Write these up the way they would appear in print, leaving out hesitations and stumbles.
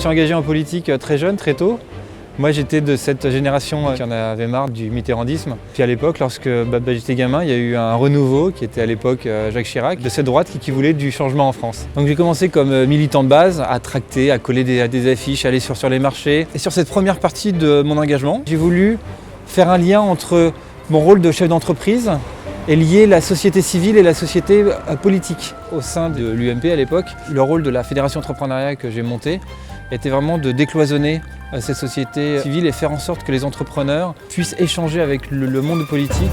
suis engagé en politique très jeune, très tôt. Moi j'étais de cette génération qui en avait marre du mitterrandisme. Puis à l'époque, lorsque j'étais gamin, il y a eu un renouveau qui était à l'époque Jacques Chirac, de cette droite qui voulait du changement en France. Donc j'ai commencé comme militant de base, à tracter, à coller des affiches, à aller sur les marchés. Et sur cette première partie de mon engagement, j'ai voulu faire un lien entre mon rôle de chef d'entreprise et lier la société civile et la société politique. Au sein de l'UMP à l'époque, le rôle de la fédération entrepreneuriale que j'ai montée était vraiment de décloisonner cette société civile et faire en sorte que les entrepreneurs puissent échanger avec le monde politique.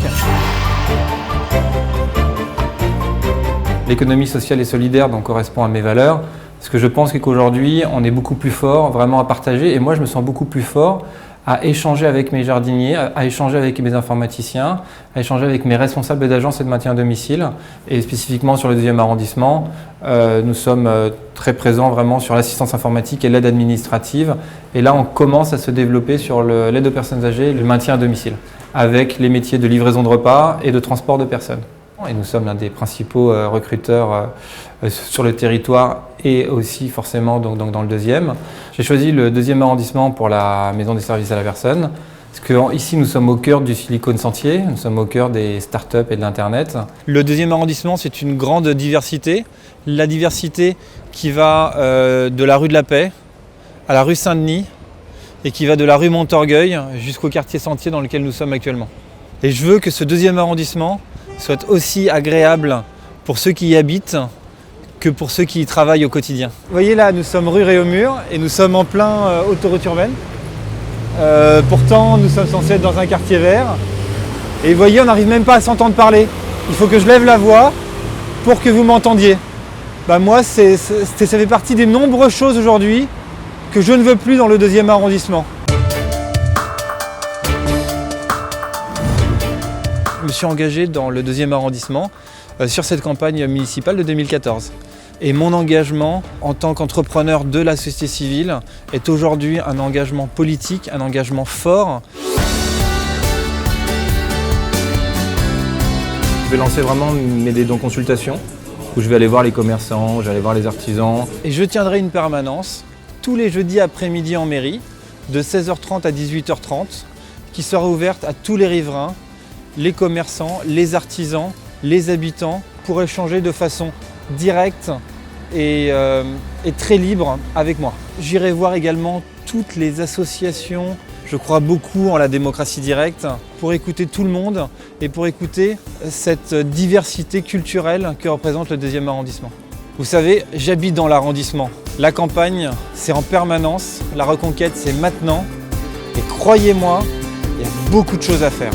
L'économie sociale et solidaire donc, correspond à mes valeurs, parce que je pense qu'aujourd'hui on est beaucoup plus fort vraiment à partager, et moi je me sens beaucoup plus fort à échanger avec mes jardiniers, à échanger avec mes informaticiens, à échanger avec mes responsables d'agence et de maintien à domicile. Et spécifiquement sur le 2e arrondissement, nous sommes très présents vraiment sur l'assistance informatique et l'aide administrative. Et là, on commence à se développer sur l'aide aux personnes âgées et le maintien à domicile, avec les métiers de livraison de repas et de transport de personnes. Et nous sommes l'un des principaux recruteurs sur le territoire et aussi forcément donc dans le 2e. J'ai choisi le 2e arrondissement pour la maison des services à la personne, parce qu'ici nous sommes au cœur du Silicon Sentier, nous sommes au cœur des startups et de l'Internet. Le 2e arrondissement, c'est une grande diversité. La diversité qui va de la rue de la Paix à la rue Saint-Denis et qui va de la rue Montorgueil jusqu'au quartier Sentier dans lequel nous sommes actuellement. Et je veux que ce 2e arrondissement soit aussi agréable pour ceux qui y habitent que pour ceux qui y travaillent au quotidien. Vous voyez là, nous sommes rue Réaumur et nous sommes en plein autoroute urbaine. Pourtant, nous sommes censés être dans un quartier vert. Et vous voyez, on n'arrive même pas à s'entendre parler. Il faut que je lève la voix pour que vous m'entendiez. Moi, ça fait partie des nombreuses choses aujourd'hui que je ne veux plus dans le 2e arrondissement. Je me suis engagé dans le 2e arrondissement sur cette campagne municipale de 2014. Et mon engagement en tant qu'entrepreneur de la société civile est aujourd'hui un engagement politique, un engagement fort. Je vais lancer vraiment mes dons consultations où je vais aller voir les commerçants, je vais aller voir les artisans. Et je tiendrai une permanence tous les jeudis après-midi en mairie de 16h30 à 18h30 qui sera ouverte à tous les riverains, les commerçants, les artisans, les habitants pour échanger de façon directe et très libre avec moi. J'irai voir également toutes les associations. Je crois beaucoup en la démocratie directe pour écouter tout le monde et pour écouter cette diversité culturelle que représente le 2e arrondissement. Vous savez, j'habite dans l'arrondissement. La campagne, c'est en permanence. La reconquête, c'est maintenant. Et croyez-moi, il y a beaucoup de choses à faire.